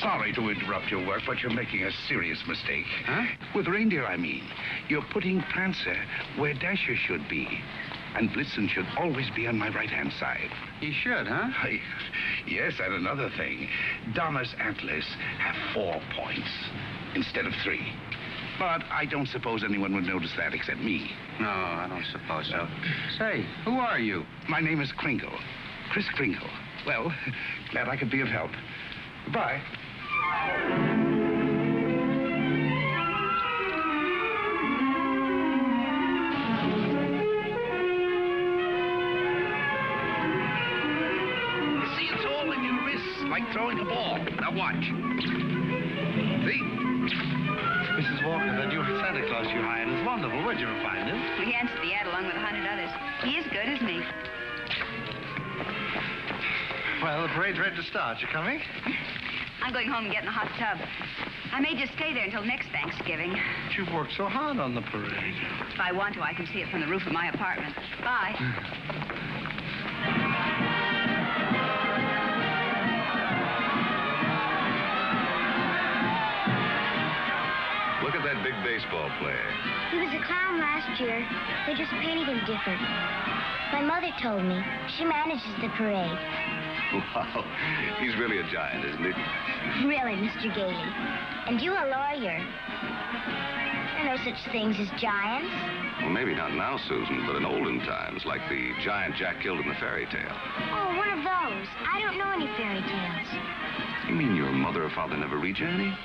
Sorry to interrupt your work, but you're making a serious mistake. Huh? With reindeer, I mean. You're putting Prancer where Dasher should be. And Blitzen should always be on my right-hand side. He should, huh? Yes, and another thing. Donna's antlers have 4 points instead of 3. But I don't suppose anyone would notice that except me. No, I don't suppose so. Say, who are you? My name is Kringle. Kris Kringle. Well, glad I could be of help. Goodbye. See, it's all in your wrists, like throwing a ball. Now watch. See? Mrs. Walker, that new Santa Claus you hired is wonderful. Where'd you find him? We answered the ad along with 100 others. He is good, isn't he? Well, the parade's ready to start. You coming? I'm going home and getting a hot tub. I may just stay there until next Thanksgiving. But you've worked so hard on the parade. If I want to, I can see it from the roof of my apartment. Bye. Look at that big baseball player. He was a clown last year. They just painted him different. My mother told me. She manages the parade. Wow, he's really a giant, isn't he? Really, Mr. Gailey. And you a lawyer. There are no such things as giants. Well, maybe not now, Susan, but in olden times, like the giant Jack killed in the fairy tale. Oh, one of those. I don't know any fairy tales. You mean your mother or father never read you any?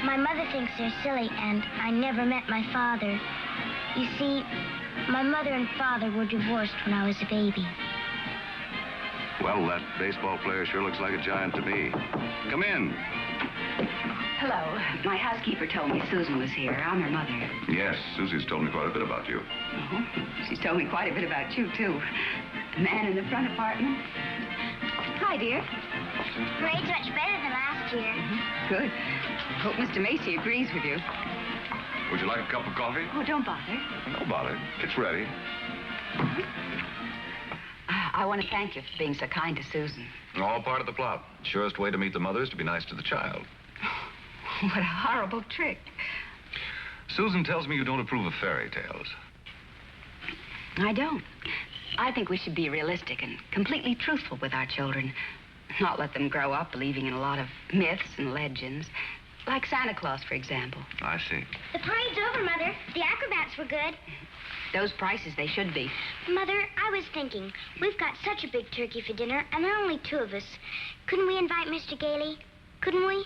My mother thinks they're silly, and I never met my father. You see, my mother and father were divorced when I was a baby. Well, that baseball player sure looks like a giant to me. Come in. Hello. My housekeeper told me Susan was here. I'm her mother. Yes, Susie's told me quite a bit about you. Oh, she's told me quite a bit about you, too. The man in the front apartment. Hi, dear. Parade's much better than last year. Good. Hope Mr. Macy agrees with you. Would you like a cup of coffee? Oh, don't bother. No bother. It's ready. I want to thank you for being so kind to Susan. All part of the plot. Surest way to meet the mother is to be nice to the child. What a horrible trick. Susan tells me you don't approve of fairy tales. I don't. I think we should be realistic and completely truthful with our children. Not let them grow up believing in a lot of myths and legends. Like Santa Claus, for example. I see. The parade's over, Mother. The acrobats were good. Those prices, they should be. Mother, I was thinking, we've got such a big turkey for dinner, and there are only 2 of us. Couldn't we invite Mr. Gailey? Couldn't we?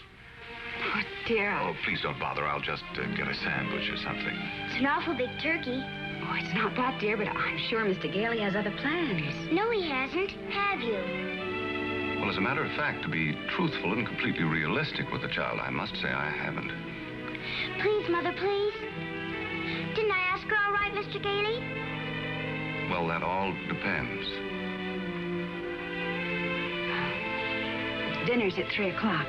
Oh, dear. Oh, please don't bother. I'll just get a sandwich or something. It's an awful big turkey. Oh, it's not that, dear, but I'm sure Mr. Gailey has other plans. No, he hasn't. Have you? Well, as a matter of fact, to be truthful and completely realistic with the child, I must say I haven't. Please, Mother, please. Didn't I ask her all right, Mr. Gailey? Well, that all depends. Dinner's at 3 o'clock.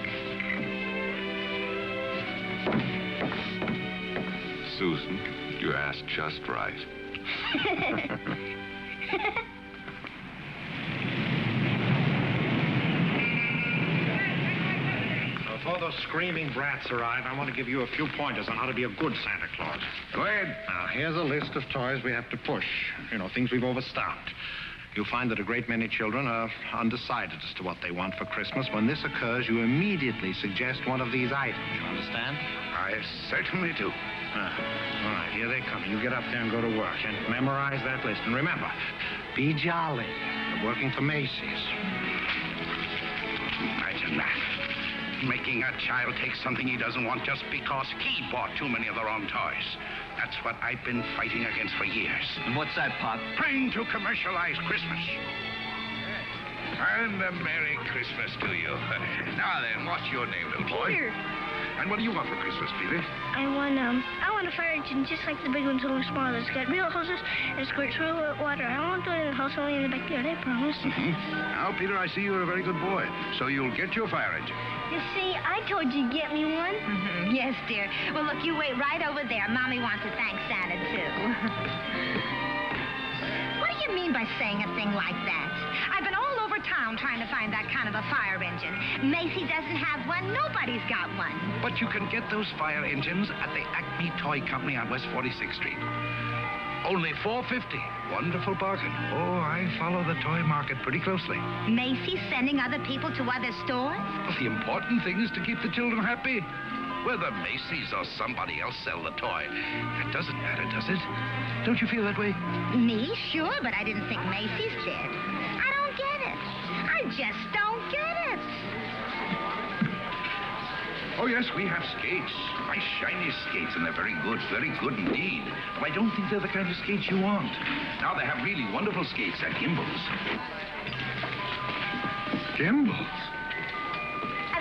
Susan, you asked just right. Before those screaming brats arrive, I want to give you a few pointers on how to be a good Santa Claus. Go ahead. Now, here's a list of toys we have to push. You know, things we've overstocked. You'll find that a great many children are undecided as to what they want for Christmas. When this occurs, you immediately suggest one of these items. You understand? I certainly do. All right, here they come. You get up there and go to work and memorize that list. And remember, be jolly. You're working for Macy's. Imagine that. Making a child take something he doesn't want just because he bought too many of the wrong toys. That's what I've been fighting against for years. And what's that, Pop? Trying to commercialize Christmas. And a Merry Christmas to you. Now then, what's your name, little boy? Peter. And what do you want for Christmas, Peter? I want a fire engine just like the big ones, only smaller. It's got real hoses and squirts real water. I won't do it in the house, only in the backyard, I promise. Now, Peter, I see you're a very good boy, so you'll get your fire engine. You see, I told you to get me one. Yes, dear. Well, look, you wait right over there. Mommy wants to thank Santa, too. What do you mean by saying a thing like that? I've been all over town trying to find that kind of a fire engine. Macy doesn't have one. Nobody's got one. But you can get those fire engines at the Acme Toy Company on West 46th Street. Only $4.50. Wonderful bargain. Oh, I follow the toy market pretty closely. Macy's sending other people to other stores? Well, the important thing is to keep the children happy. Whether Macy's or somebody else sell the toy, that doesn't matter, does it? Don't you feel that way? Me? Sure, but I didn't think Macy's did. I don't get it. I just don't get it. Oh, yes, we have skates. Nice, shiny skates, and they're very good indeed. But I don't think they're the kind of skates you want. Now, they have really wonderful skates at Gimbel's. Gimbel's?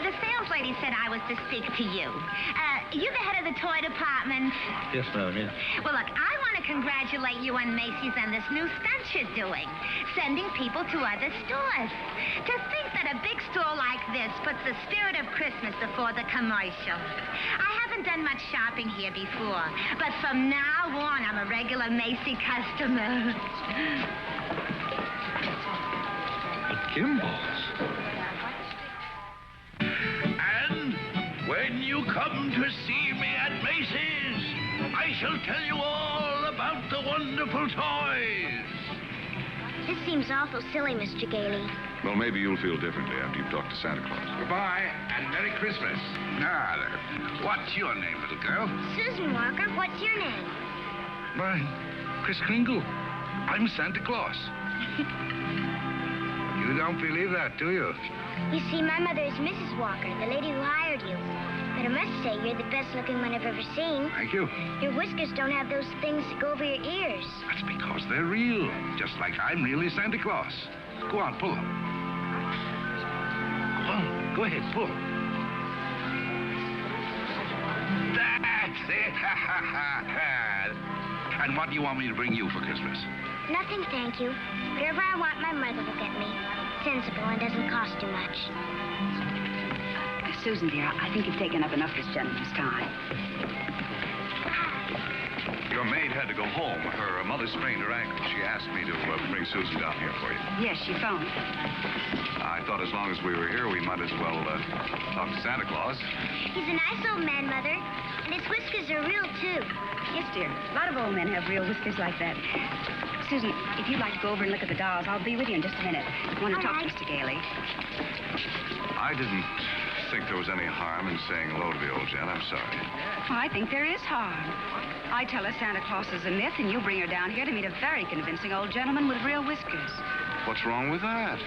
The sales lady said I was to speak to you. You're the head of the toy department. Yes, ma'am, yes. Well, look, I want to congratulate you on Macy's and this new stunt you're doing, sending people to other stores. To think that a big store like this puts the spirit of Christmas before the commercial. I haven't done much shopping here before, but from now on, I'm a regular Macy customer. Gimbel's? And when you come to see me at Macy's, I shall tell you all about the wonderful toys. This seems awful silly, Mr. Gailey. Well, maybe you'll feel differently after you've talked to Santa Claus. Goodbye, and Merry Christmas. Now, there. What's your name, little girl? Susan Walker, what's your name? Mine, Kris Kringle. I'm Santa Claus. You don't believe that, do you? You see, my mother is Mrs. Walker, the lady who hired you. But I must say, you're the best-looking one I've ever seen. Thank you. Your whiskers don't have those things that go over your ears. That's because they're real, just like I'm really Santa Claus. Go on, pull them. Well, go ahead, pull. That's it. And what do you want me to bring you for Christmas? Nothing, thank you. Whatever I want, my mother will get me. Sensible and doesn't cost too much. Susan, dear, I think you've taken up enough this gentleman's time. Your maid had to go home. Her mother sprained her ankle. She asked me to bring Susan down here for you. Yes, she phoned. I thought as long as we were here, we might as well talk to Santa Claus. He's a nice old man, Mother. And his whiskers are real, too. Yes, dear. A lot of old men have real whiskers like that. Susan, if you'd like to go over and look at the dolls, I'll be with you in just a minute. I want to talk to Mr. Gailey. I didn't think there was any harm in saying hello to the old gent. I'm sorry. Well, I think there is harm. I tell her Santa Claus is a myth, and you bring her down here to meet a very convincing old gentleman with real whiskers. What's wrong with that?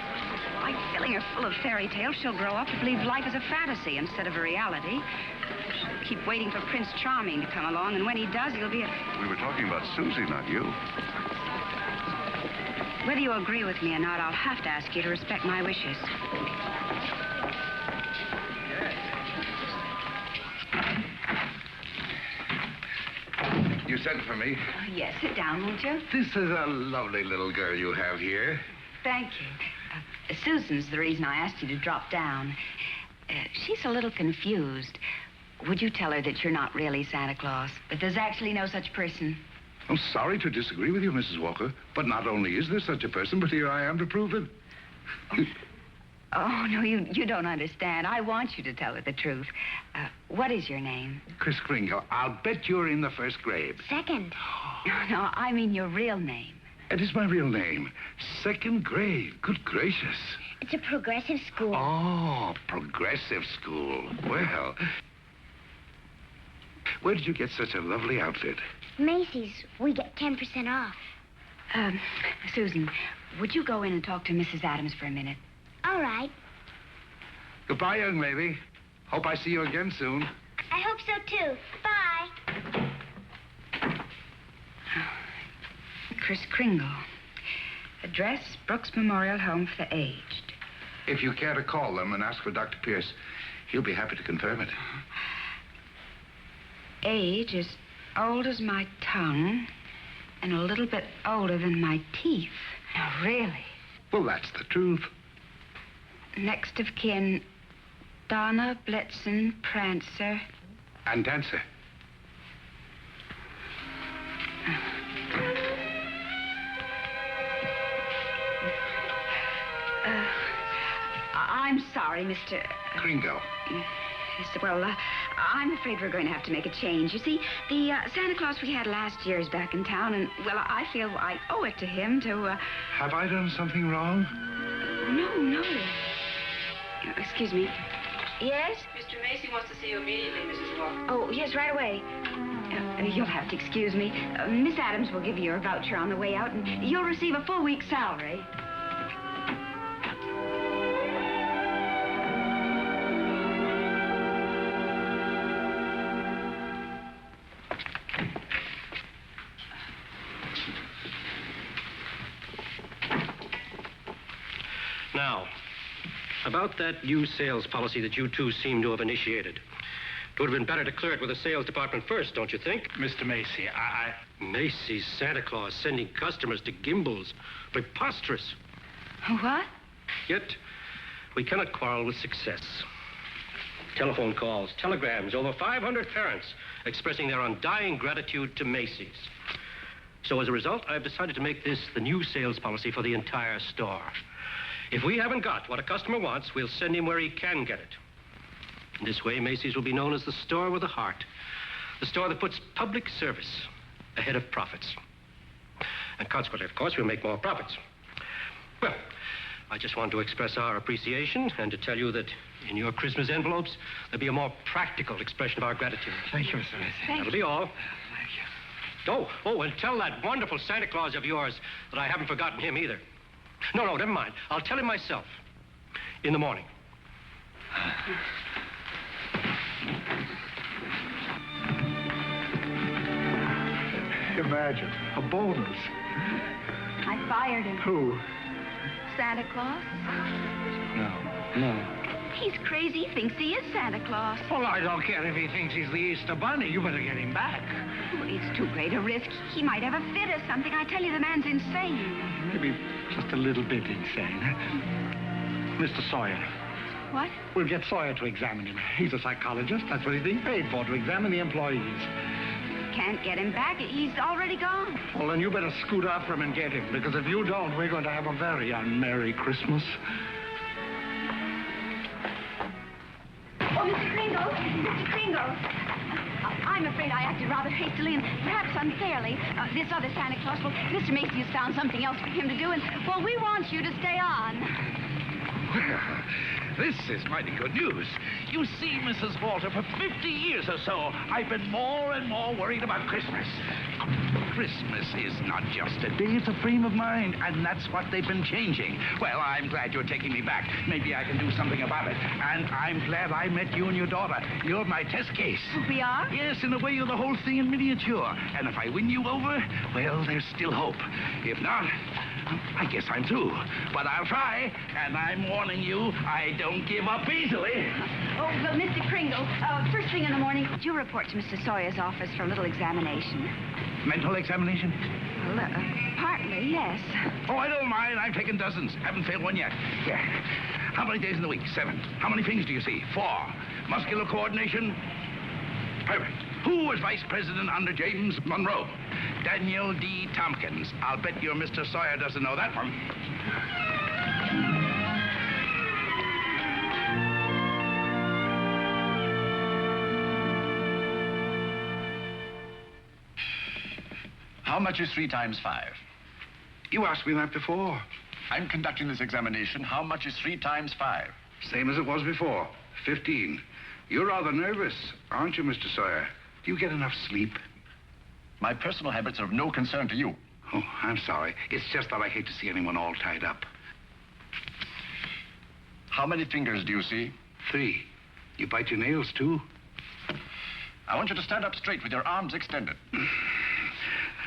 By filling her full of fairy tales, she'll grow up to believe life is a fantasy instead of a reality. She'll keep waiting for Prince Charming to come along, and when he does, he'll be a... We were talking about Susie, not you. Whether you agree with me or not, I'll have to ask you to respect my wishes. You sent for me. Yes, sit down, won't you? This is a lovely little girl you have here. Thank you. Susan's the reason I asked you to drop down. She's a little confused. Would you tell her that you're not really Santa Claus, that there's actually no such person? I'm sorry to disagree with you, Mrs. Walker, but not only is there such a person, but here I am to prove it. Oh, no, you don't understand. I want you to tell her the truth. What is your name? Kris Kringle. I'll bet you're in the first grade. Second. No, I mean your real name. It is my real name. Second grade. Good gracious. It's a progressive school. Oh, progressive school. Well, where did you get such a lovely outfit? Macy's. We get 10% off. Susan, would you go in and talk to Mrs. Adams for a minute? All right. Goodbye, young lady. Hope I see you again soon. I hope so, too. Bye. Kris Kringle. Address, Brooks Memorial Home for the Aged. If you care to call them and ask for Dr. Pierce, he'll be happy to confirm it. Age is old as my tongue and a little bit older than my teeth. Now, really. Well, that's the truth. Next of kin, Donna, Blitzen, Prancer. And Dancer. I'm sorry, Mr. Kringle. Yes, well, I'm afraid we're going to have to make a change. You see, the Santa Claus we had last year is back in town, and, well, I feel I owe it to him to, Have I done something wrong? No. Excuse me. Yes? Mr. Macy wants to see you immediately, Mrs. Walker. Oh, yes, right away. You'll have to excuse me. Miss Adams will give you your voucher on the way out, and you'll receive a full week's salary. Now, about that new sales policy that you two seem to have initiated. It would have been better to clear it with the sales department first, don't you think? Mr. Macy, Macy's Santa Claus sending customers to Gimbel's. Preposterous. What? Yet, we cannot quarrel with success. Telephone calls, telegrams, over 500 parents expressing their undying gratitude to Macy's. So as a result, I've decided to make this the new sales policy for the entire store. If we haven't got what a customer wants, we'll send him where he can get it. In this way, Macy's will be known as the store with a heart. The store that puts public service ahead of profits. And consequently, of course, we'll make more profits. Well, I just want to express our appreciation and to tell you that in your Christmas envelopes, there'll be a more practical expression of our gratitude. Thank you, Mr. Macy. That'll be all. Thank you. Oh, and tell that wonderful Santa Claus of yours that I haven't forgotten him either. No, never mind. I'll tell him myself. In the morning. Imagine, a bonus. I fired him. Who? Santa Claus? No. He's crazy. He thinks he is Santa Claus. Well, I don't care if he thinks he's the Easter Bunny. You better get him back. Oh, it's too great a risk. He might have a fit or something. I tell you, the man's insane. Maybe just a little bit insane. Mr. Sawyer. What? We'll get Sawyer to examine him. He's a psychologist. That's what he's being paid for, to examine the employees. Can't get him back. He's already gone. Well, then you better scoot after him and get him, because if you don't, we're going to have a very unmerry Christmas. Oh, Mr. Kringle. I'm afraid I acted rather hastily and perhaps unfairly. This other Santa Claus, well, Mr. Macy has found something else for him to do, and, well, we want you to stay on. Well, this is mighty good news. You see, Mrs. Walter, for 50 years or so, I've been more and more worried about Christmas. Christmas is not just a day, it's a frame of mind, and that's what they've been changing. Well, I'm glad you're taking me back. Maybe I can do something about it. And I'm glad I met you and your daughter. You're my test case. We are? Yes, in a way, you're the whole thing in miniature. And if I win you over, well, there's still hope. If not, I guess I'm through. But I'll try, and I'm warning you, I don't give up easily. Oh, well, Mr. Kringle, first thing in the morning, could you report to Mr. Sawyer's office for a little examination? Mental examination? Well, partly, yes. Oh, I don't mind. I've taken dozens. Haven't failed one yet. Yeah. How many days in the week? 7. How many things do you see? 4. Muscular coordination? Perfect. Who was vice president under James Monroe? Daniel D. Tompkins. I'll bet your Mr. Sawyer doesn't know that one. How much is 3 times 5? You asked me that before. I'm conducting this examination. How much is 3 times 5? Same as it was before. 15. You're rather nervous, aren't you, Mr. Sawyer? Do you get enough sleep? My personal habits are of no concern to you. Oh, I'm sorry. It's just that I hate to see anyone all tied up. How many fingers do you see? 3. You bite your nails, too? I want you to stand up straight with your arms extended.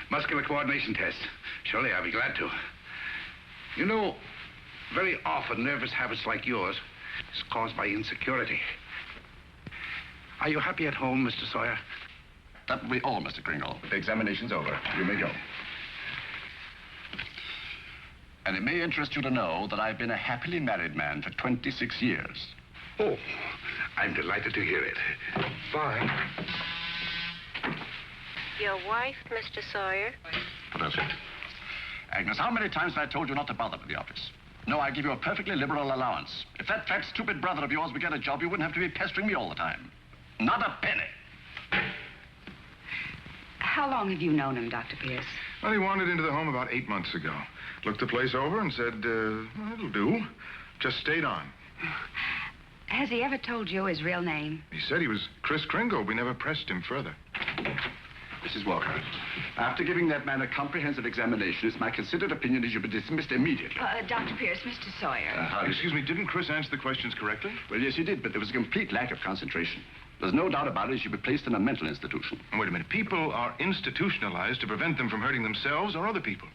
Muscular coordination test. Surely I'll be glad to. You know, very often nervous habits like yours is caused by insecurity. Are you happy at home, Mr. Sawyer? That will be all, Mr. Kringle. The examination's over. You may go. And it may interest you to know that I've been a happily married man for 26 years. Oh, I'm delighted to hear it. Bye. Your wife, Mr. Sawyer? That's it. Agnes, how many times have I told you not to bother with the office? No, I give you a perfectly liberal allowance. If that fat, stupid brother of yours would get a job, you wouldn't have to be pestering me all the time. Not a penny. How long have you known him, Dr. Pierce? Well, he wandered into the home about 8 months ago. Looked the place over and said, well, it'll do. Just stayed on. Has he ever told you his real name? He said he was Kris Kringle. We never pressed him further. Mrs. Walker, after giving that man a comprehensive examination, it's my considered opinion he should be dismissed immediately. Dr. Pierce, Mr. Sawyer. Excuse me, didn't Chris answer the questions correctly? Well, yes, he did, but there was a complete lack of concentration. There's no doubt about it, he should be placed in a mental institution. Wait a minute. People are institutionalized to prevent them from hurting themselves or other people.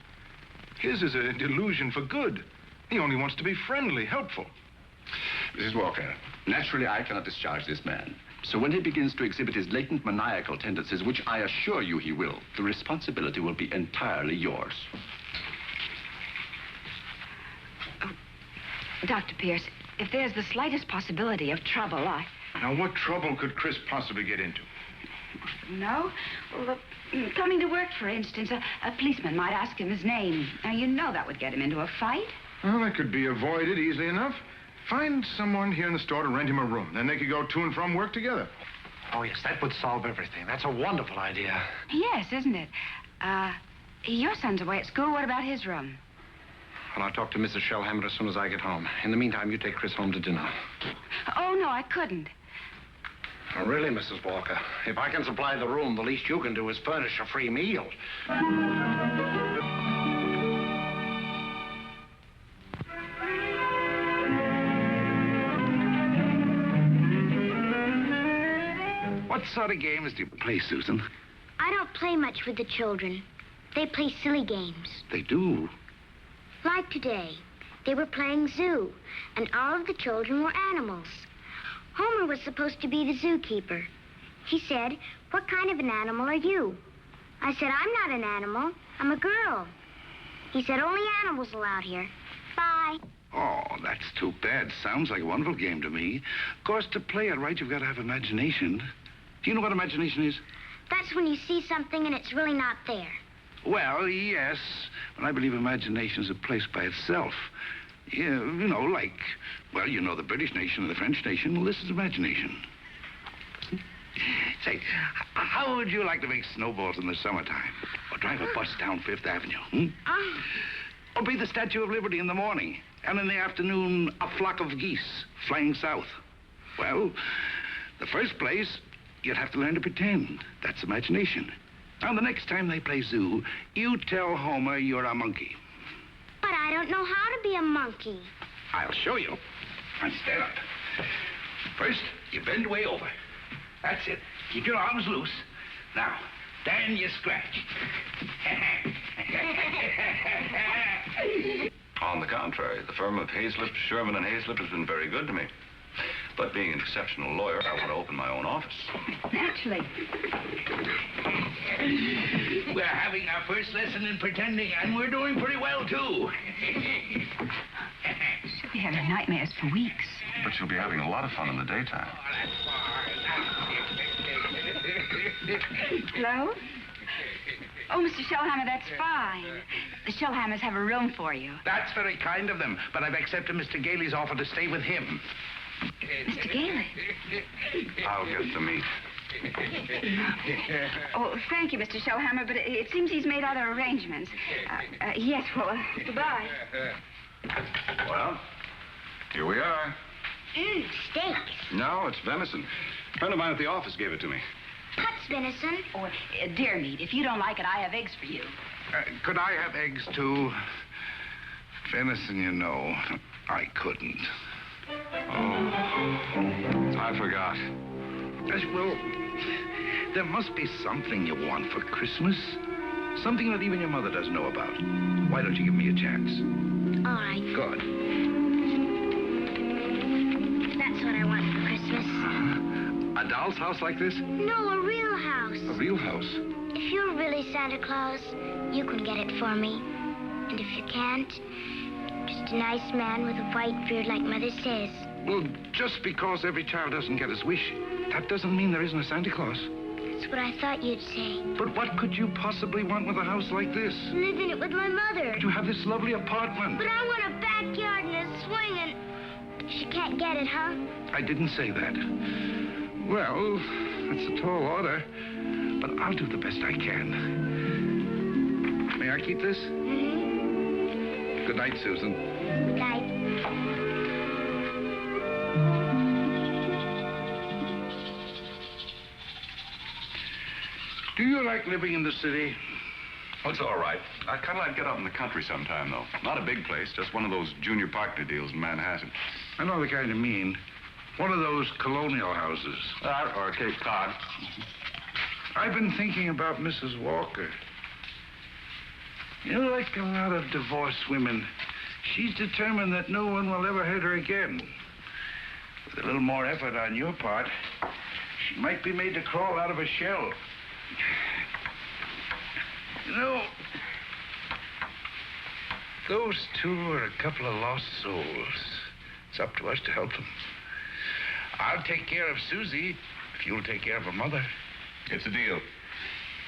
His is a delusion for good. He only wants to be friendly, helpful. Mrs. Walker, naturally I cannot discharge this man. So when he begins to exhibit his latent maniacal tendencies, which I assure you he will, the responsibility will be entirely yours. Oh, Dr. Pierce, if there's the slightest possibility of trouble, Now, what trouble could Chris possibly get into? No? Well, coming to work, for instance, a policeman might ask him his name. Now, you know that would get him into a fight. Well, that could be avoided easily enough. Find someone here in the store to rent him a room. Then they could go to and from work together. Oh, yes, that would solve everything. That's a wonderful idea. Yes, isn't it? Your son's away at school. What about his room? Well, I'll talk to Mrs. Shellhammer as soon as I get home. In the meantime, you take Chris home to dinner. Oh, no, I couldn't. Oh, really, Mrs. Walker? If I can supply the room, the least you can do is furnish a free meal. What sort of games do you play, Susan? I don't play much with the children. They play silly games. They do. Like today, they were playing zoo, and all of the children were animals. Homer was supposed to be the zookeeper. He said, "What kind of an animal are you?" I said, "I'm not an animal. I'm a girl." He said, "Only animals allowed here. Bye." Oh, that's too bad. Sounds like a wonderful game to me. Of course, to play it right, you've got to have imagination. Do you know what imagination is? That's when you see something and it's really not there. Well, yes. But I believe imagination is a place by itself. Yeah, you know, like, well, you know the British nation and the French nation. Well, this is imagination. Say, how would you like to make snowballs in the summertime? Or drive a bus down Fifth Avenue, Or be the Statue of Liberty in the morning, and in the afternoon, a flock of geese flying south? Well, the first place, you'd have to learn to pretend. That's imagination. Now, the next time they play zoo, you tell Homer you're a monkey. But I don't know how to be a monkey. I'll show you. Now, stand up. First, you bend your way over. That's it. Keep your arms loose. Now, then you scratch. On the contrary, the firm of Hazlitt, Sherman, and Hazlitt has been very good to me. But being an exceptional lawyer, I want to open my own office. Naturally. We're having our first lesson in pretending, and we're doing pretty well, too. She'll be having nightmares for weeks. But you'll be having a lot of fun in the daytime. Hello? Oh, Mr. Shellhammer, that's fine. The Shellhammers have a room for you. That's very kind of them, but I've accepted Mr. Gailey's offer to stay with him. Mr. Gailey? I'll get the meat. Oh, thank you, Mr. Shellhammer, but it seems he's made other arrangements. Yes, well, goodbye. Well, here we are. Steak. No, it's venison. A friend of mine at the office gave it to me. What's venison? Oh, deer meat. If you don't like it, I have eggs for you. Could I have eggs, too? Venison, you know, I couldn't. Oh, I forgot. Well, there must be something you want for Christmas. Something that even your mother doesn't know about. Why don't you give me a chance? All right. Good. That's what I want for Christmas. A doll's house like this? No, a real house. A real house? If you're really Santa Claus, you can get it for me. And if you can't, just a nice man with a white beard like Mother says. Well, just because every child doesn't get his wish, that doesn't mean there isn't a Santa Claus. That's what I thought you'd say. But what could you possibly want with a house like this? Live in it with my mother. To have this lovely apartment. But I want a backyard and swing and she can't get it, huh? I didn't say that. Well, that's a tall order, but I'll do the best I can. May I keep this? Mm-hmm. Good night, Susan. Good night. Do you like living in the city? Oh, it's all right. I'd kind of like to get out in the country sometime, though. Not a big place, just one of those junior partner deals in Manhattan. I know the kind you mean. One of those colonial houses. Or Cape Cod. I've been thinking about Mrs. Walker. You know, like a lot of divorced women, she's determined that no one will ever hurt her again. With a little more effort on your part, she might be made to crawl out of a shell. You know, those two are a couple of lost souls. It's up to us to help them. I'll take care of Susie if you'll take care of her mother. It's a deal.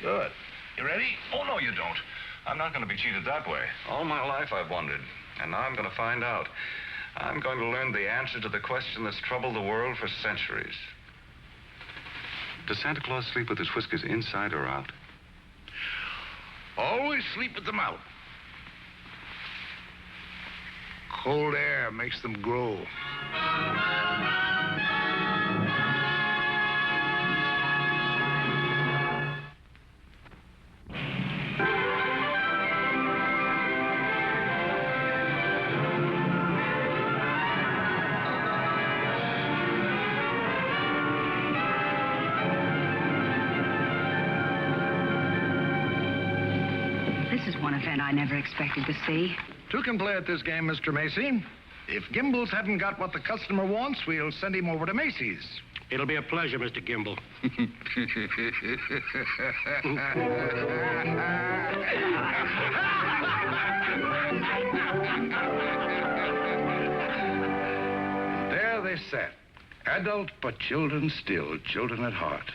Good. You ready? Oh, no, you don't. I'm not going to be cheated that way. All my life I've wondered, and now I'm going to find out. I'm going to learn the answer to the question that's troubled the world for centuries. Does Santa Claus sleep with his whiskers inside or out? Always sleep with them out. Cold air makes them grow. This is one event I never expected to see. Two can play at this game, Mr. Macy. If Gimbals haven't got what the customer wants, we'll send him over to Macy's. It'll be a pleasure, Mr. Gimble. There they sat. Adult but children still, children at heart.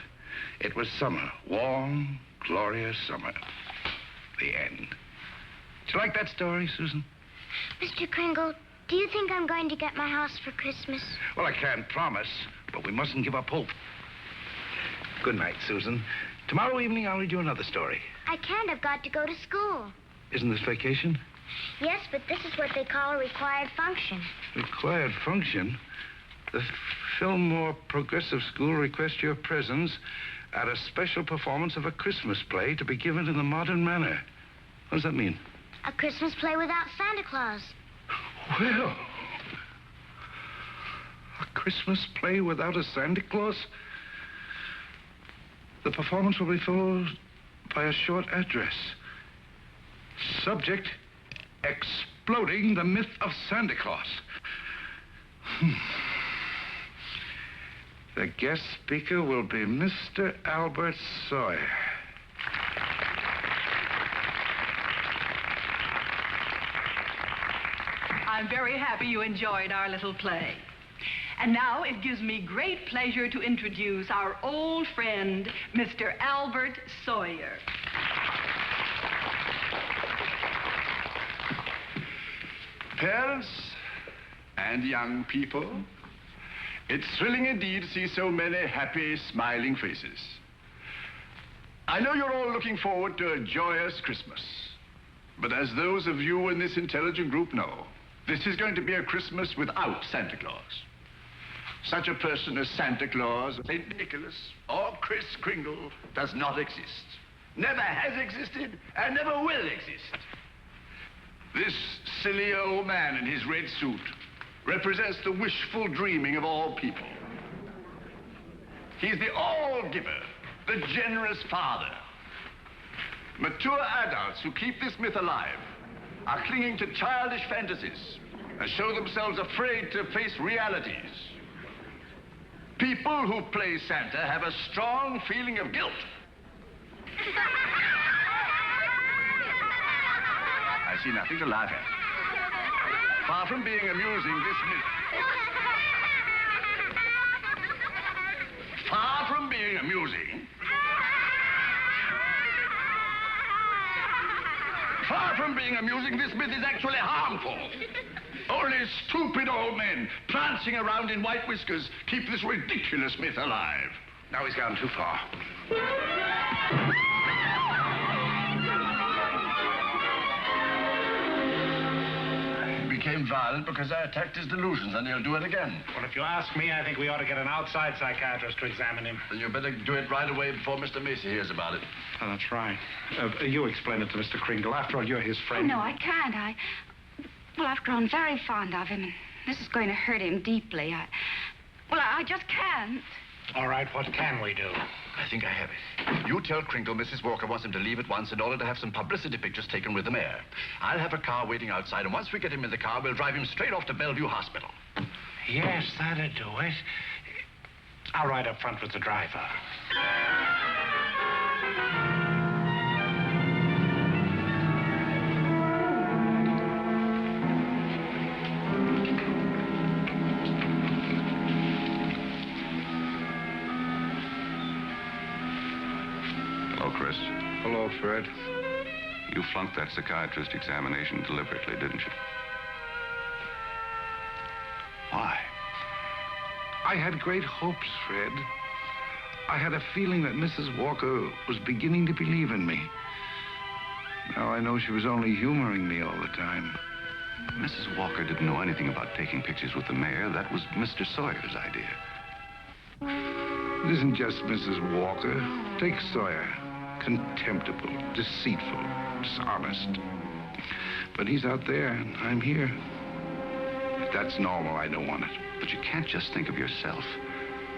It was summer, warm, glorious summer. The end. Did you like that story, Susan? Mr. Kringle, do you think I'm going to get my house for Christmas? Well, I can't promise, but we mustn't give up hope. Good night, Susan. Tomorrow evening, I'll read you another story. I can't. I've got to go to school. Isn't this vacation? Yes, but this is what they call a required function. Required function? The Fillmore Progressive School requests your presence at a special performance of a Christmas play to be given in the modern manner. What does that mean? A Christmas play without Santa Claus. Well, a Christmas play without a Santa Claus? The performance will be followed by a short address. Subject, exploding the myth of Santa Claus. The guest speaker will be Mr. Albert Sawyer. I'm very happy you enjoyed our little play. And now it gives me great pleasure to introduce our old friend, Mr. Albert Sawyer. Parents and young people, it's thrilling indeed to see so many happy, smiling faces. I know you're all looking forward to a joyous Christmas. But as those of you in this intelligent group know, this is going to be a Christmas without Santa Claus. Such a person as Santa Claus, St. Nicholas, or Kris Kringle does not exist. Never has existed and never will exist. This silly old man in his red suit represents the wishful dreaming of all people. He's the all-giver, the generous father. Mature adults who keep this myth alive are clinging to childish fantasies and show themselves afraid to face realities. People who play Santa have a strong feeling of guilt. I see nothing to laugh at. Far from being amusing, this myth... Far from being amusing... Far from being amusing, this myth is actually harmful. Only stupid old men prancing around in white whiskers keep this ridiculous myth alive. Now he's gone too far. He became violent because I attacked his delusions, and he'll do it again. Well, if you ask me, I think we ought to get an outside psychiatrist to examine him. Then you better do it right away before Mr. Macy hears about it. Oh, that's right. You explain it to Mr. Kringle. After all, you're his Oh, friend. no, I can't. Well, I've grown very fond of him, and this is going to hurt him deeply. I just can't. All right, what can we do? I think I have it. You tell Kringle Mrs. Walker wants him to leave at once in order to have some publicity pictures taken with the mayor. I'll have a car waiting outside, and once we get him in the car, we'll drive him straight off to Bellevue Hospital. Yes, that'll do it. I'll ride up front with the driver. Hello, Chris. Hello, Fred. You flunked that psychiatrist examination deliberately, didn't you? Why? I had great hopes, Fred. I had a feeling that Mrs. Walker was beginning to believe in me. Now I know she was only humoring me all the time. Mrs. Walker didn't know anything about taking pictures with the mayor. That was Mr. Sawyer's idea. It isn't just Mrs. Walker. Take Sawyer. Contemptible, deceitful, dishonest. But he's out there, and I'm here. If that's normal, I don't want it. But you can't just think of yourself.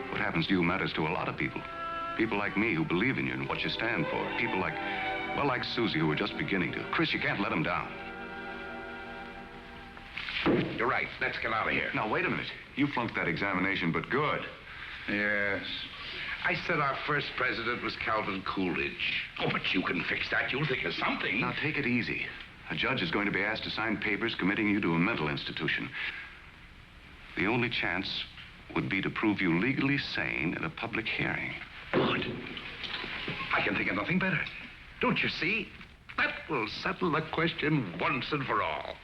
What happens to you matters to a lot of people. People like me who believe in you and what you stand for. People like Susie who are just beginning to. Chris, you can't let them down. You're right. Let's get out of here. Now, wait a minute. You flunked that examination, but good. Yes. I said our first president was Calvin Coolidge. Oh, but you can fix that. You'll think of something. Now, take it easy. A judge is going to be asked to sign papers committing you to a mental institution. The only chance would be to prove you legally sane in a public hearing. Good. I can think of nothing better. Don't you see? That will settle the question once and for all.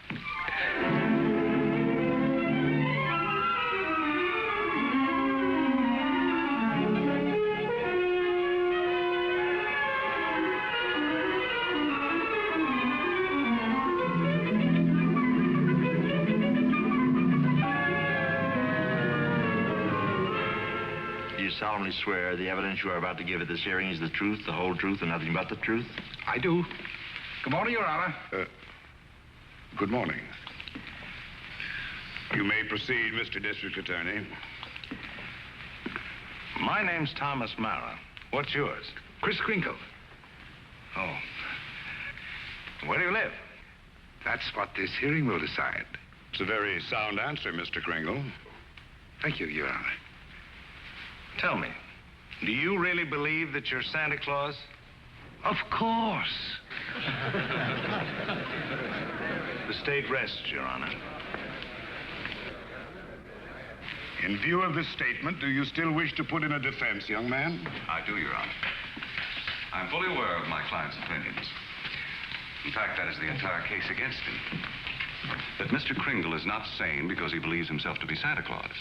Solemnly swear the evidence you are about to give at this hearing is the truth, the whole truth, and nothing but the truth? I do. Good morning, Your Honor. Good morning. You may proceed, Mr. District Attorney. My name's Thomas Mara. What's yours? Chris Kringle. Oh. Where do you live? That's what this hearing will decide. It's a very sound answer, Mr. Kringle. Thank you, Your Honor. Tell me, do you really believe that you're Santa Claus? Of course. The state rests, Your Honor. In view of this statement, do you still wish to put in a defense, young man? I do, Your Honor. I'm fully aware of my client's opinions. In fact, that is the entire case against him. That Mr. Kringle is not sane because he believes himself to be Santa Claus.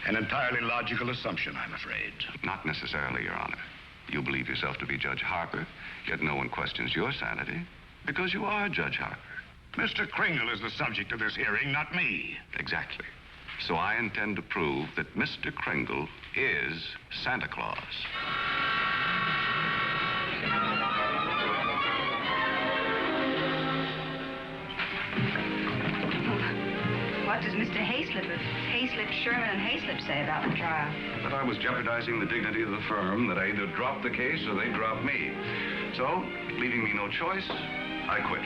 An entirely logical assumption, I'm afraid. Not necessarily, Your Honor. You believe yourself to be Judge Harper, yet no one questions your sanity because you are Judge Harper. Mr. Kringle is the subject of this hearing, not me. Exactly. So I intend to prove that Mr. Kringle is Santa Claus. What does Mr. Hayslip, Sherman, and Hayslip say about the trial? That I was jeopardizing the dignity of the firm, that I either dropped the case or they dropped me. So, leaving me no choice, I quit.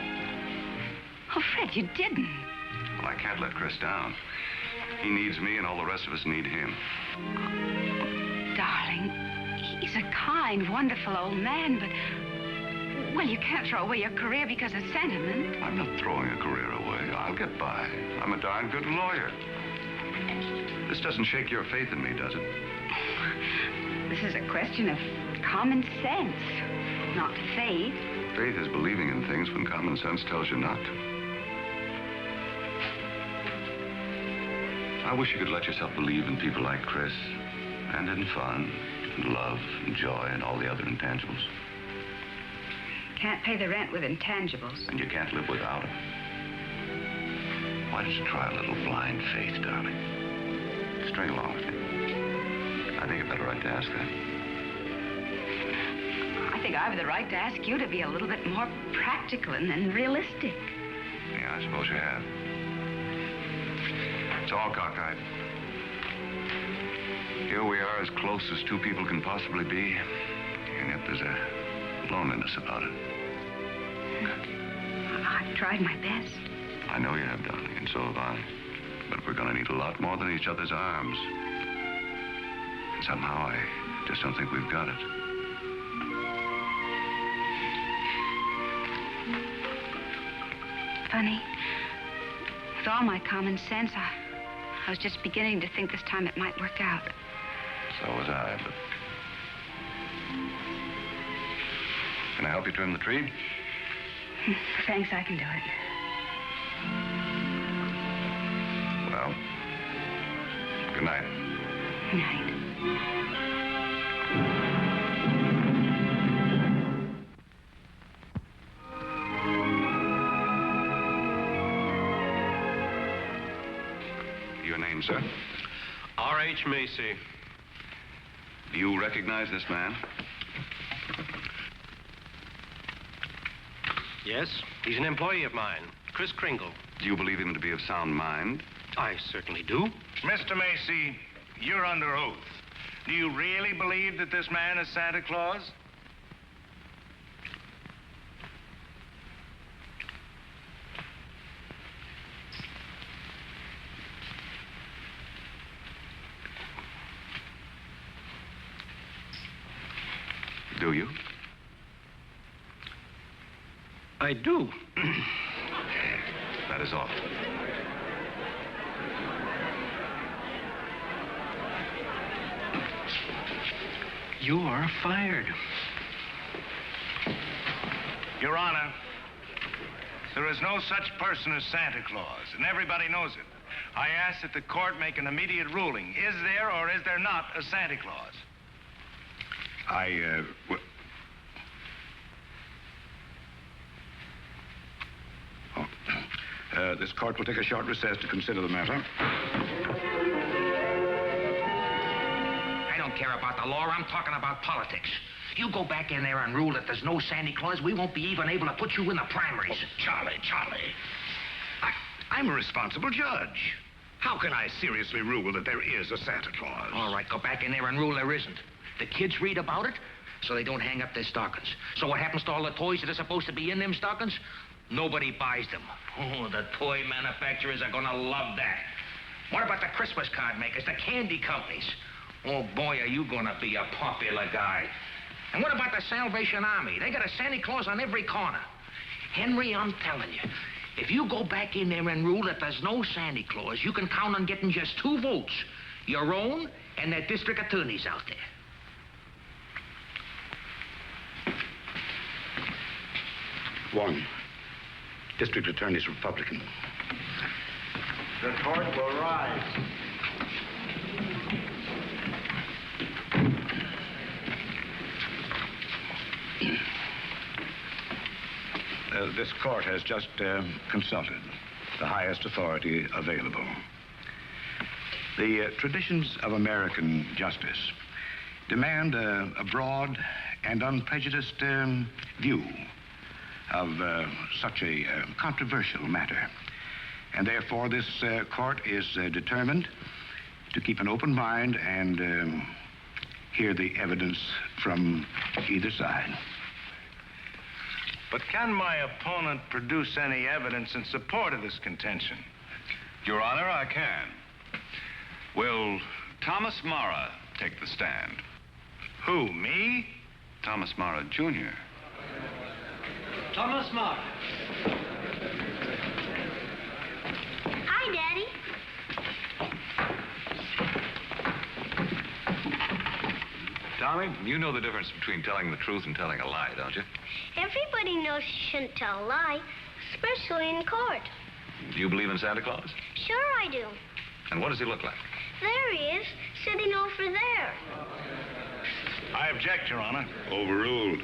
Oh, Fred, you didn't. Well, I can't let Chris down. He needs me, and all the rest of us need him. Darling, he's a kind, wonderful old man, but... Well, you can't throw away your career because of sentiment. I'm not throwing a career away. I'll get by. I'm a darn good lawyer. This doesn't shake your faith in me, does it? This is a question of common sense, not faith. Faith is believing in things when common sense tells you not to. I wish you could let yourself believe in people like Chris, and in fun, and love, and joy, and all the other intangibles. Can't pay the rent with intangibles. And you can't live without them. Why don't you try a little blind faith, darling? String along with me. I think you've got a right to ask that. I think I have the right to ask you to be a little bit more practical and realistic. Yeah, I suppose you have. It's all cockeyed. Here we are, as close as two people can possibly be, and yet there's a loneliness about it. I've tried my best. I know you have, darling, and so have I. But we're going to need a lot more than each other's arms. And somehow I just don't think we've got it. Funny. With all my common sense, I was just beginning to think this time it might work out. So was I, but... Can I help you trim the tree? Thanks, I can do it. Well, good night. Good night. Your name, sir? R.H. Macy. Do you recognize this man? Yes, he's an employee of mine, Kris Kringle. Do you believe him to be of sound mind? I certainly do. Mr. Macy, you're under oath. Do you really believe that this man is Santa Claus? Do you? I do. That is all. You are fired. Your Honor, there is no such person as Santa Claus, and everybody knows it. I ask that the court make an immediate ruling. Is there or is there not a Santa Claus? This court will take a short recess to consider the matter. I don't care about the law. I'm talking about politics. You go back in there and rule that there's no Santa Claus, we won't be even able to put you in the primaries. Charlie. I'm a responsible judge. How can I seriously rule that there is a Santa Claus? All right, go back in there and rule there isn't. The kids read about it, so they don't hang up their stockings. So what happens to all the toys that are supposed to be in them stockings? Nobody buys them. Oh, the toy manufacturers are gonna love that. What about the Christmas card makers, the candy companies? Oh, boy, are you gonna be a popular guy. And what about the Salvation Army? They got a Santa Claus on every corner. Henry, I'm telling you, if you go back in there and rule that there's no Santa Claus, you can count on getting just 2 votes. Your own and that district attorney's out there. One. District Attorney's Republican. The court will rise. This court has just consulted the highest authority available. The traditions of American justice demand a broad and unprejudiced view of such a controversial matter. And therefore, this court is determined to keep an open mind and hear the evidence from either side. But can my opponent produce any evidence in support of this contention? Your Honor, I can. Will Thomas Mara take the stand? Who, me? Thomas Mara, Jr. Thomas Mara. Hi, Daddy. Tommy, you know the difference between telling the truth and telling a lie, don't you? Everybody knows you shouldn't tell a lie, especially in court. Do you believe in Santa Claus? Sure I do. And what does he look like? There he is, sitting over there. I object, Your Honor. Overruled.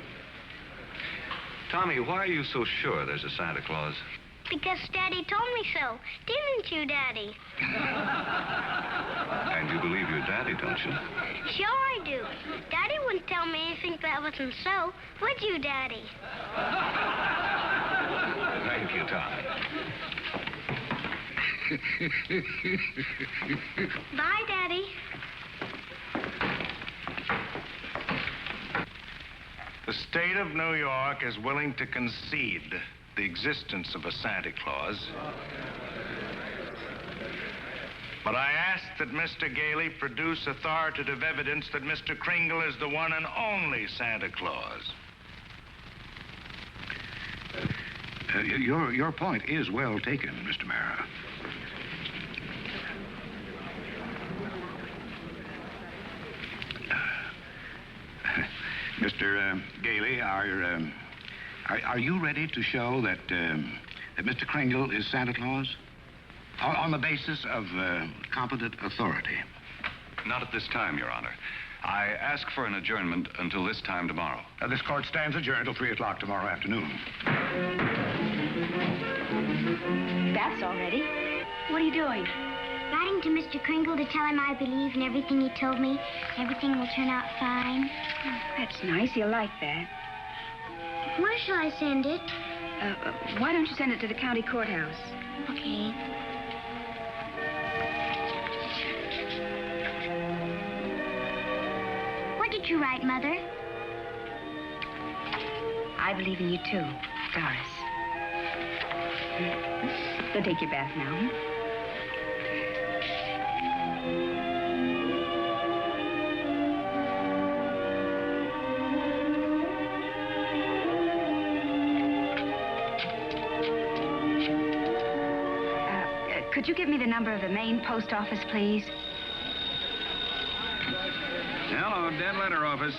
Tommy, why are you so sure there's a Santa Claus? Because Daddy told me so. Didn't you, Daddy? And you believe your daddy, don't you? Sure I do. Daddy wouldn't tell me anything that wasn't so. Would you, Daddy? Thank you, Tommy. Bye, Daddy. The state of New York is willing to concede the existence of a Santa Claus. But I ask that Mr. Gailey produce authoritative evidence that Mr. Kringle is the one and only Santa Claus. Your point is well taken, Mr. Mara. Mr. Gailey, are you ready to show that Mr. Kringle is Santa Claus? On the basis of competent authority? Not at this time, Your Honor. I ask for an adjournment until this time tomorrow. This court stands adjourned till 3 o'clock tomorrow afternoon. That's all ready. What are you doing? Writing to Mr. Kringle to tell him I believe in everything he told me. Everything will turn out fine. Oh, that's nice. He'll like that. Where shall I send it? Why don't you send it to the county courthouse? Okay. What did you write, Mother? I believe in you too, Doris. Go take your bath now. Hmm? Could you give me the number of the main post office, please? Hello, dead letter office.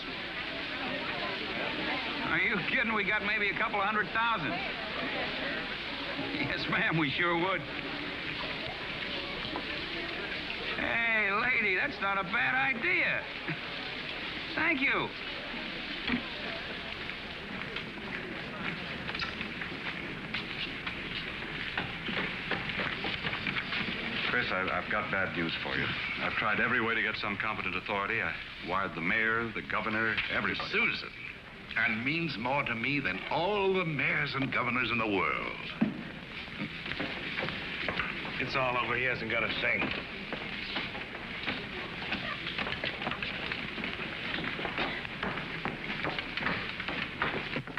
Are you kidding? We got maybe a couple of 100,000. Yes, ma'am, we sure would. Hey, lady, that's not a bad idea. Thank you. Chris, I've got bad news for you. I've tried every way to get some competent authority. I wired the mayor, the governor, everybody. Susan. And means more to me than all the mayors and governors in the world. It's all over. He hasn't got a thing.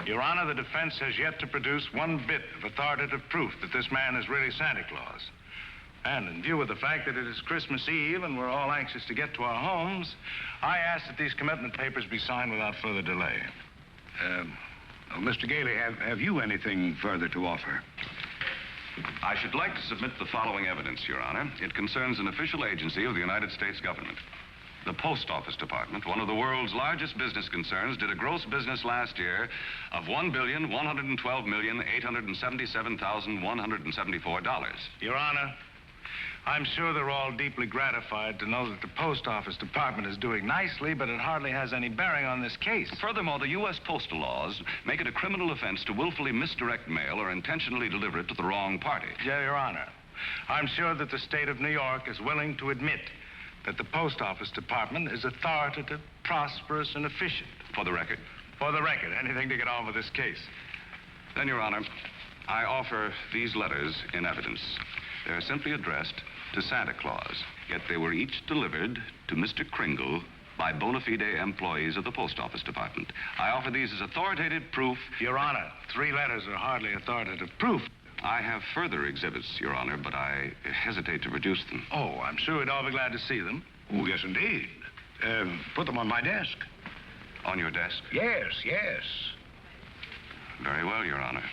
Your Honor, the defense has yet to produce one bit of authoritative proof that this man is really Santa Claus. And in view of the fact that it is Christmas Eve and we're all anxious to get to our homes, I ask that these commitment papers be signed without further delay. Mr. Gailey, have you anything further to offer? I should like to submit the following evidence, Your Honor. It concerns an official agency of the United States government. The Post Office Department, one of the world's largest business concerns, did a gross business last year of $1,112,877,174. Your Honor, I'm sure they're all deeply gratified to know that the Post Office Department is doing nicely, but it hardly has any bearing on this case. Furthermore, the U.S. postal laws make it a criminal offense to willfully misdirect mail or intentionally deliver it to the wrong party. Yeah, Your Honor, I'm sure that the state of New York is willing to admit that the Post Office Department is authoritative, prosperous, and efficient. For the record? For the record. Anything to get on with this case. Then, Your Honor, I offer these letters in evidence. They're simply addressed to Santa Claus, yet they were each delivered to Mr. Kringle by bona fide employees of the Post Office Department. I offer these as authoritative proof. Your Honor, 3 letters are hardly authoritative proof. I have further exhibits, Your Honor, but I hesitate to produce them. Oh, I'm sure we'd all be glad to see them. Oh, yes, indeed. Put them on my desk. On your desk? Yes, yes. Very well, Your Honor.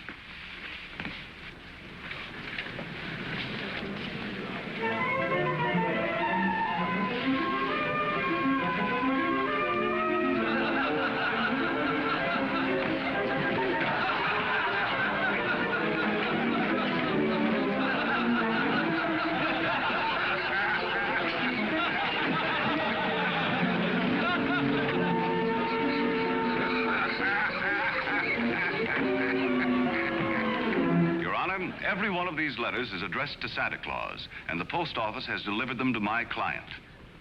Every one of these letters is addressed to Santa Claus, and the post office has delivered them to my client.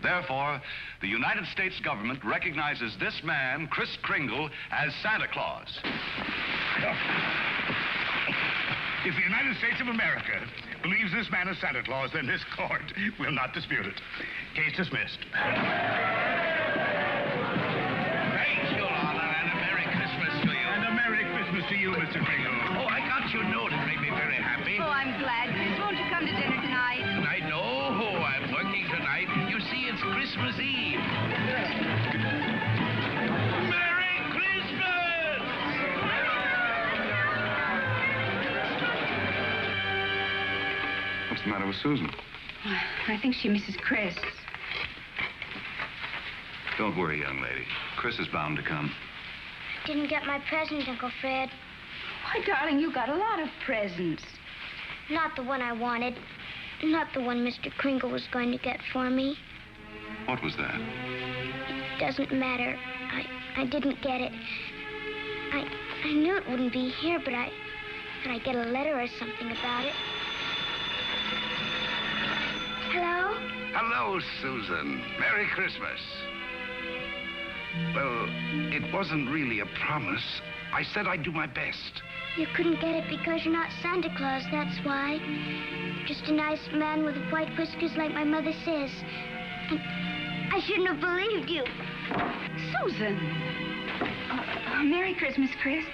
Therefore, the United States government recognizes this man, Kris Kringle, as Santa Claus. If the United States of America believes this man is Santa Claus, then this court will not dispute it. Case dismissed. Thank you, Honor, and a Merry Christmas to you. And a Merry Christmas to you, Mr. Kringle. Oh, I got your note. It made me very happy. Oh, I'm glad. Chris, won't you come to dinner tonight? I know. I'm working tonight. You see, it's Christmas Eve. Merry Christmas! What's the matter with Susan? I think she misses Chris. Don't worry, young lady. Chris is bound to come. Didn't get my present, Uncle Fred. Why, darling, you got a lot of presents. Not the one I wanted. Not the one Mr. Kringle was going to get for me. What was that? It doesn't matter. I didn't get it. I knew it wouldn't be here, but I get a letter or something about it. Hello? Hello, Susan. Merry Christmas. Well, it wasn't really a promise. I said I'd do my best. You couldn't get it because you're not Santa Claus, that's why. You're just a nice man with white whiskers like my mother says. And I shouldn't have believed you. Susan. Merry Christmas, Chris.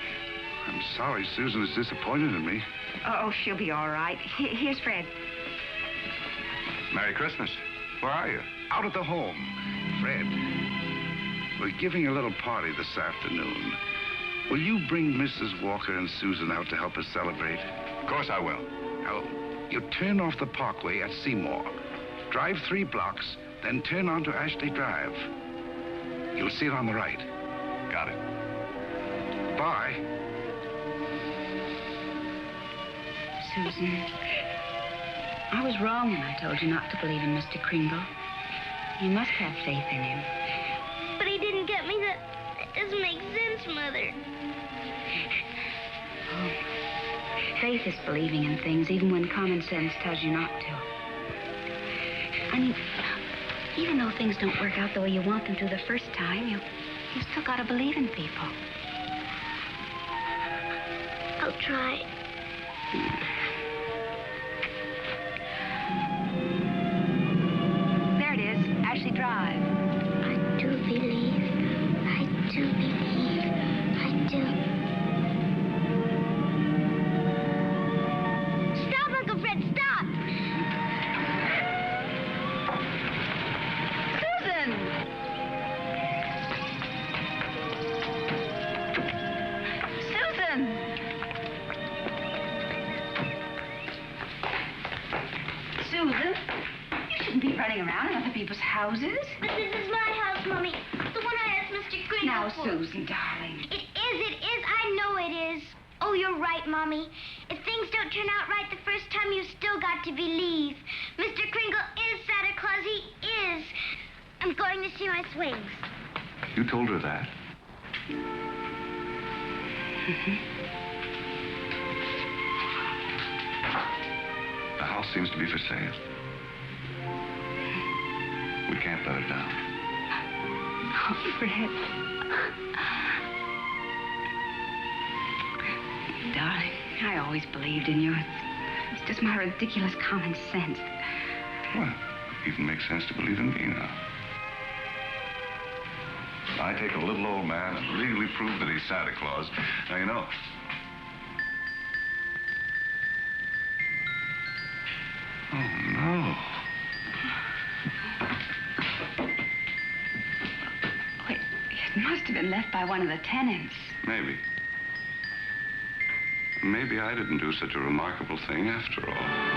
I'm sorry Susan is disappointed in me. Oh, she'll be all right. Here's Fred. Merry Christmas. Where are you? Out at the home. Fred, we're giving a little party this afternoon. Will you bring Mrs. Walker and Susan out to help us celebrate? Of course I will. Now, you turn off the parkway at Seymour. Drive 3 blocks, then turn onto Ashley Drive. You'll see it on the right. Got it. Bye. Susan, I was wrong when I told you not to believe in Mr. Kringle. You must have faith in him. But he didn't get me that. That doesn't make sense, Mother. Oh, faith is believing in things even when common sense tells you not to. I mean, even though things don't work out the way you want them to the first time, you still gotta believe in people. I'll try. There it is, Ashley Drive. I do believe. I do believe. I do. Stop, Uncle Fred, stop! Susan! Susan! Susan? You shouldn't be running around in other people's houses. But this is my house, Mommy. The one I asked Mr. Kringle Now, for. Susan, darling. It is. I know it is. Oh, you're right, Mommy. If things don't turn out right the first time, you still got to believe. Mr. Kringle is Santa Claus. He is. I'm going to see my swings. You told her that? The house seems to be for sale. We can't let her down. Oh, Fred. Darling, I always believed in you. It's just my ridiculous common sense. Well, it even makes sense to believe in me now. I take a little old man and legally prove that he's Santa Claus. Now, you know. Oh, no. Wait, it must have been left by one of the tenants. Maybe. Maybe I didn't do such a remarkable thing after all.